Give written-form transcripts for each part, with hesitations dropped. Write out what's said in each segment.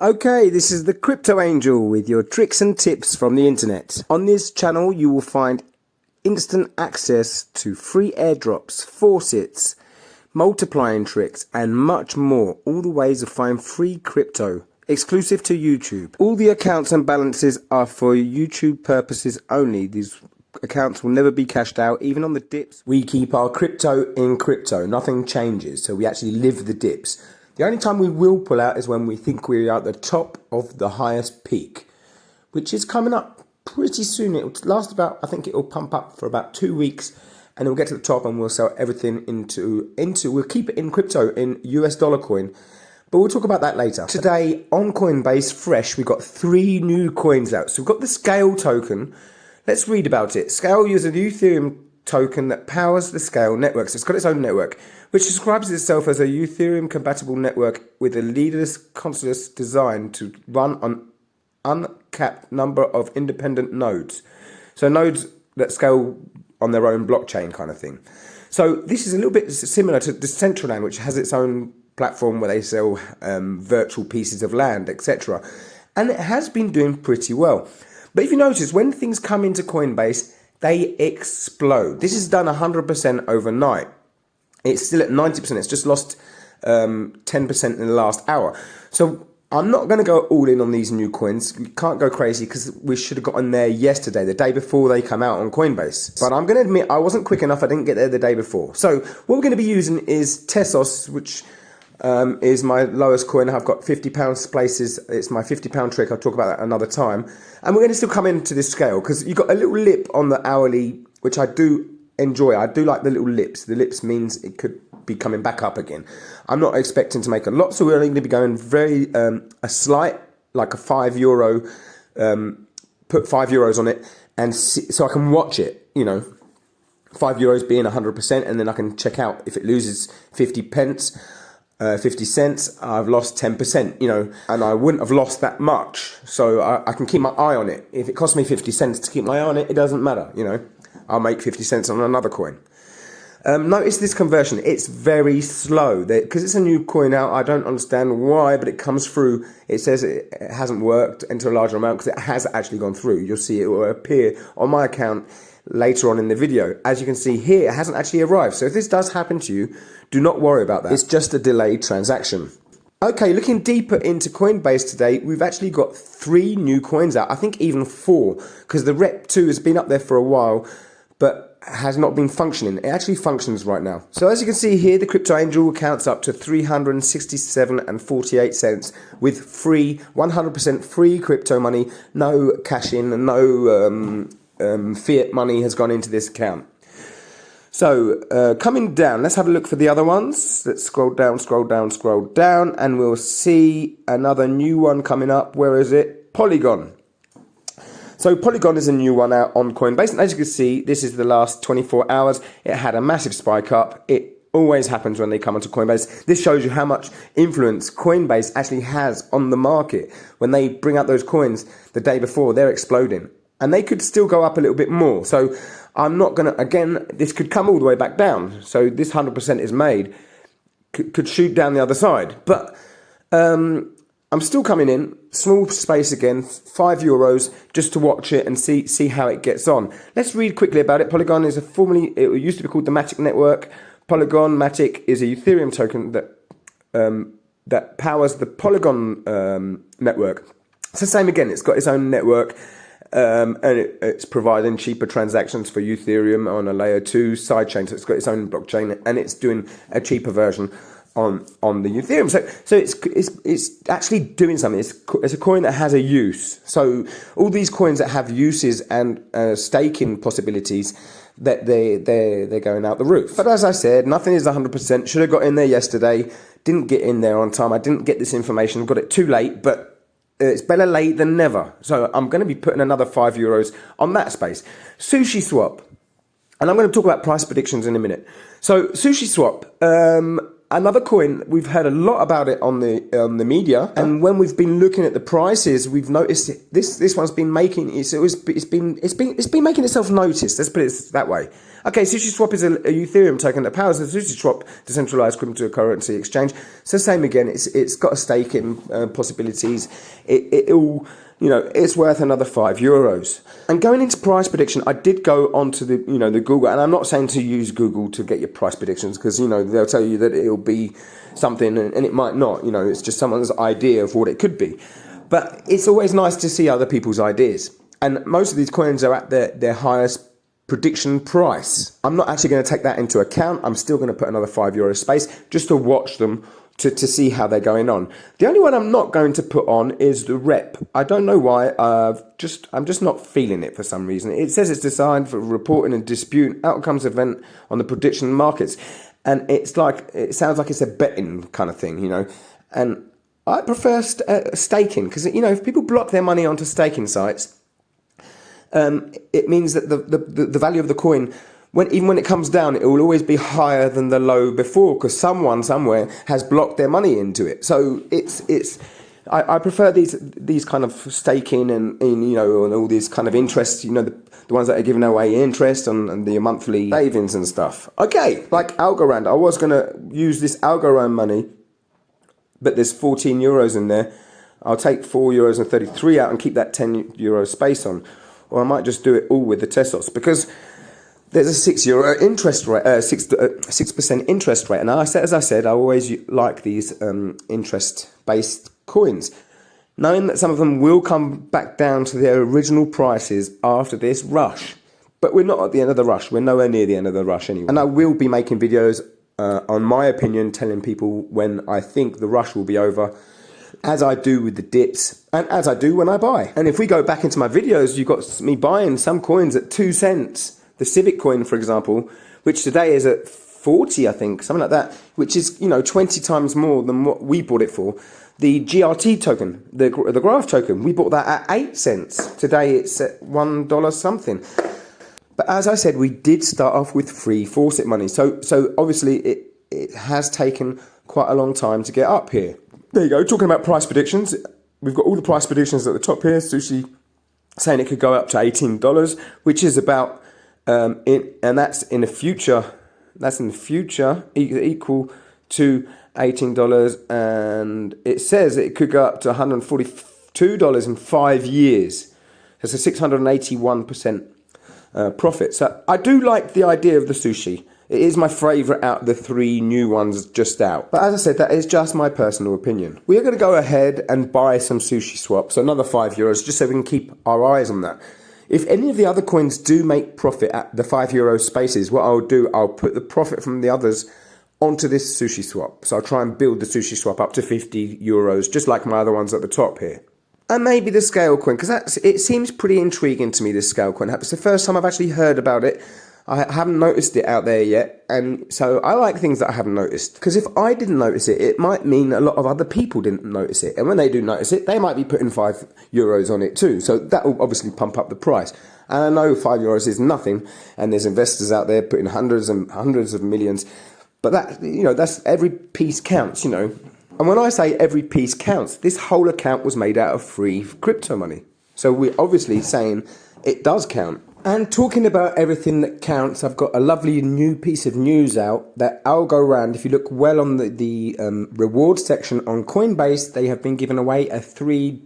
Okay, this is the Crypto Angel with your tricks and tips from the internet. On this channel, you will find instant access to free airdrops, faucets, multiplying tricks, and much more. All the ways to find free crypto, exclusive to YouTube. All the accounts and balances are for YouTube purposes only. These accounts will never be cashed out, even on the dips. We keep our crypto in crypto. Nothing changes, so we actually live the dips. The only time we will pull out is when we think we're at the top of the highest peak, which is coming up pretty soon. It'll last about, I think it'll pump up for about 2 weeks, and it'll get to the top and we'll sell everything we'll keep it in crypto, in US dollar coin. But we'll talk about that later. Today on Coinbase Fresh, we've got 3 new coins out. So we've got the Skale token. Let's read about it. Skale uses a new Ethereum token that powers the Skale network. So it's got its own network, which describes itself as a Ethereum compatible network with a leaderless consensus designed to run on uncapped number of independent nodes. So nodes that scale on their own blockchain kind of thing. So this is a little bit similar to Decentraland, which has its own platform where they sell virtual pieces of land, etc. And it has been doing pretty well. But if you notice, when things come into Coinbase, they explode. This is done 100% overnight. It's still at 90%. It's just lost 10% in the last hour. So I'm not going to go all in on these new coins. We can't go crazy because we should have gotten there yesterday, the day before they come out on Coinbase. But I'm going to admit I wasn't quick enough. I didn't get there the day before. So what we're going to be using is THISIS, which is my lowest coin. I've got £50 places. It's my £50 trick. I'll talk about that another time. And we're going to still come into this Scale because you've got a little lip on the hourly, which I do enjoy. I do like the little lips. The lips means it could be coming back up again. I'm not expecting to make a lot, so we're only going to be going very a slight, like a €5. Put €5 on it, and so I can watch it. You know, €5 being 100%, and then I can check out if it loses 50 pence. 50 cents, I've lost 10%, you know, and I wouldn't have lost that much. So I can keep my eye on it. If it costs me 50 cents to keep my eye on it, it doesn't matter, you know. I'll make 50 cents on another coin. Notice this conversion. It's very slow. Because it's a new coin out, I don't understand why, but it comes through. It says it hasn't worked into a larger amount because it has actually gone through. You'll see it will appear on my account later on in the video. As you can see here, it hasn't actually arrived. So if this does happen to you, do not worry about that. It's just a delayed transaction. Okay, looking deeper into Coinbase today, we've actually got 3 new coins out. I think even 4, because the Rep 2 has been up there for a while, but has not been functioning. It actually functions right now. So as you can see here, the Crypto Angel counts up to 367.48 cents with free, 100% free crypto money. No cash in, no fiat money has gone into this account. So coming down, let's have a look for the other ones. Let's scroll down, and we'll see another new one coming up. Where is it? Polygon. So Polygon is a new one out on Coinbase, and as you can see, this is the last 24 hours. It had a massive spike up. It always happens when they come onto Coinbase. This shows you how much influence Coinbase actually has on the market. When they bring out those coins the day before, they're exploding. And they could still go up a little bit more. So I'm not going to, again, this could come all the way back down. So this 100% is made, could shoot down the other side. But I'm still coming in, small space again, €5 just to watch it and see how it gets on. Let's read quickly about it. Polygon is it used to be called the Matic network. Polygon Matic is a Ethereum token that powers the Polygon network. It's the same again, it's got its own network. And it's providing cheaper transactions for Ethereum on a layer 2 sidechain. So it's got its own blockchain, and it's doing a cheaper version on the Ethereum. So it's actually doing something. It's a coin that has a use. So all these coins that have uses and staking possibilities, that they're going out the roof. But as I said, nothing is 100%. Should have got in there yesterday. Didn't get in there on time. I didn't get this information. Got it too late, but it's better late than never. So I'm going to be putting another €5 on that space. Sushi Swap. And I'm going to talk about price predictions in a minute. So Sushi Swap, another coin, we've heard a lot about it on the media, and when we've been looking at the prices, we've noticed this one's been making it's been making itself noticed. Let's put it that way. Okay, SushiSwap is a Ethereum token that powers the SushiSwap decentralized cryptocurrency exchange. So same again, it's got a stake in possibilities. It'll, it's worth another €5. And going into price prediction, I did go onto the Google, and I'm not saying to use Google to get your price predictions, because they'll tell you that it'll be something and it might not. It's just someone's idea of what it could be. But it's always nice to see other people's ideas. And most of these coins are at their highest prediction price. I'm not actually going to take that into account. I'm still going to put another €5 space just to watch them, to see how they're going on. The only one I'm not going to put on is the rep. I don't know why. I'm just not feeling it for some reason. It says it's designed for reporting and dispute outcomes event on the prediction markets, and it sounds like it's a betting kind of thing, And I prefer staking, because if people block their money onto staking sites, it means that the value of the coin, even when it comes down, it will always be higher than the low before, because someone somewhere has blocked their money into it. So I prefer these kind of staking and all these kind of interests, the ones that are giving away interest on the monthly savings and stuff. Okay, like Algorand, I was going to use this Algorand money, but there's €14 in there. I'll take €4.33 out and keep that €10 space on. Or I might just do it all with the Tesos, because there's a €6 interest rate, 6% interest rate. And as I said, I always like these interest-based coins, knowing that some of them will come back down to their original prices after this rush. But we're not at the end of the rush. We're nowhere near the end of the rush anyway. And I will be making videos on my opinion, telling people when I think the rush will be over, as I do with the dips, and as I do when I buy. And if we go back into my videos, you've got me buying some coins at 2 cents. The Civic coin, for example, which today is at 40, I think, something like that, which is, 20 times more than what we bought it for. The GRT token, the graph token, we bought that at 8 cents. Today it's at $1 something. But as I said, we did start off with free faucet money. So obviously it has taken quite a long time to get up here. There you go, talking about price predictions. We've got all the price predictions at the top here. Sushi saying it could go up to $18, which is about, and that's in the future. That's in the future, equal to $18, and it says it could go up to $142 in 5 years. That's a 681% profit. So I do like the idea of the Sushi. It is my favourite out of the 3 new ones just out. But as I said, that is just my personal opinion. We are going to go ahead and buy some Sushi swaps, another €5, just so we can keep our eyes on that. If any of the other coins do make profit at the €5 spaces, what I'll do, I'll put the profit from the others onto this Sushi swap. So I'll try and build the Sushi swap up to €50, just like my other ones at the top here. And maybe the Scale coin, because it seems pretty intriguing to me, this Scale coin. It's the first time I've actually heard about it. I haven't noticed it out there yet, and so I like things that I haven't noticed. Because if I didn't notice it, it might mean a lot of other people didn't notice it. And when they do notice it, they might be putting €5 on it too. So that will obviously pump up the price. And I know €5 is nothing, and there's investors out there putting hundreds and hundreds of millions. But that's every piece counts, And when I say every piece counts, this whole account was made out of free crypto money. So we're obviously saying it does count. And talking about everything that counts, I've got a lovely new piece of news out that Algorand, if you look well on the reward section on Coinbase, they have been giving away a $3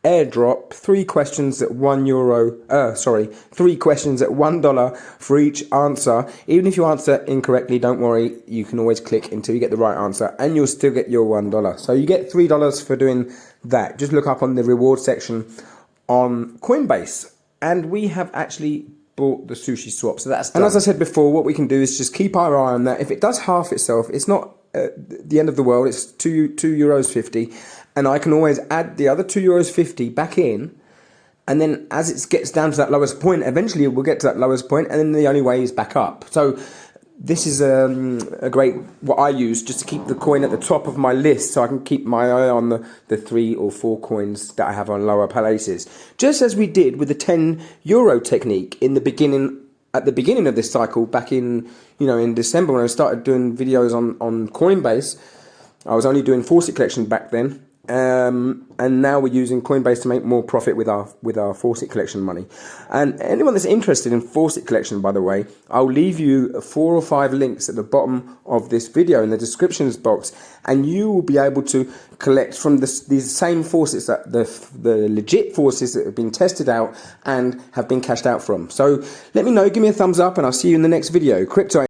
airdrop, 3 questions at €1, 3 questions at $1 for each answer. Even if you answer incorrectly, don't worry, you can always click until you get the right answer and you'll still get your $1. So you get $3 for doing that. Just look up on the reward section on Coinbase. And we have actually bought the Sushi swap, so that's done. And as I said before, what we can do is just keep our eye on that. If it does half itself, it's not the end of the world. It's €2.50, and I can always add the other €2.50 back in. And then as it gets down to that lowest point, eventually we'll get to that lowest point, and then the only way is back up. So this is a great, what I use just to keep the coin at the top of my list, so I can keep my eye on the 3 or 4 coins that I have on lower places. Just as we did with the €10 technique in the beginning at the beginning of this cycle, back in, in December, when I started doing videos on Coinbase. I was only doing faucet collection back then, and now we're using Coinbase to make more profit with our faucet collection money. And anyone that's interested in faucet collection, by the way, I'll leave you 4 or 5 links at the bottom of this video in the descriptions box, and you will be able to collect from these same faucets, that the legit faucets that have been tested out and have been cashed out from. So let me know, give me a thumbs up, and I'll see you in the next video. Crypto